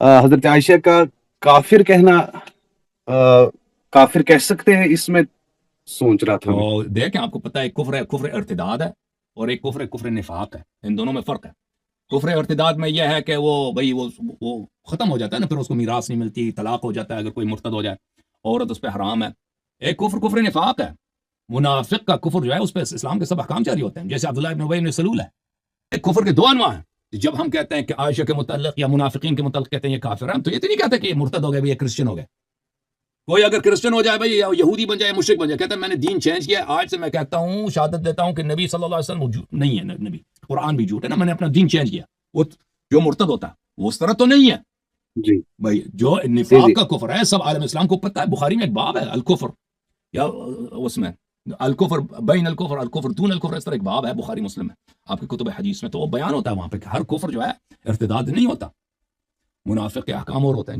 حضرت عائشہ کا کافر کہنا کافر کہہ سکتے ہیں، اس میں سوچ رہا تھا میں۔ تو دیکھیں، آپ کو پتہ ہے کفر ہے، کفر ارتداد ہے، اور ایک کفر نفاق ہے، ان دونوں میں فرق ہے۔ کفر ارتداد میں یہ ہے کہ وہ بھائی وہ ختم ہو جاتا ہے نا، پھر اس کو میراث نہیں ملتی، طلاق ہو جاتا ہے اگر کوئی مرتد ہو جائے، عورت اس پہ حرام ہے۔ ایک کفر نفاق ہے، منافق کا کفر جو ہے اس پہ اسلام کے سب احکام جاری ہوتے ہیں، جیسے عبداللہ ابن ابی بن سلول ہے۔ ایک کفر کے دو انواع ہیں، جب ہم کہتے ہیں کہ عائشہ کے متعلق یا منافقین کے متعلق کہتے ہیں یہ کافر ہے، ہم تو یہ تو نہیں کہتے کہ یہ مرتد ہو گئے، یہ کرسچن ہو گئے۔ کوئی اگر کرسچن ہو جائے بھائی، یا یہودی بن جائے، مشرک بن جائے، کہتا ہے میں نے دین چینج کیا، آج سے میں کہتا ہوں، شہادت دیتا ہوں کہ نبی صلی اللہ علیہ وسلم نہیں ہے، نبی قرآن بھی جھوٹ ہے نا، میں نے اپنا دین چینج کیا، وہ جو مرتد ہوتا ہے وہ اس طرح تو نہیں ہے جی بھائی۔ جو نفاق کا کفر ہے سب عالم اسلام کو پتہ ہے، بخاری میں ایک باب ہے الکفر، یا اس میں الکفر بین الکفر دون الکفر، اس طرح ایک باب ہے بخاری مسلم میں، آپ کی کتب حدیث میں، تو وہ بیان ہوتا ہے وہاں پہ کہ ہر کفر جو ہے ارتداد نہیں ہوتا، منافق کے احکام اور ہوتے ہیں۔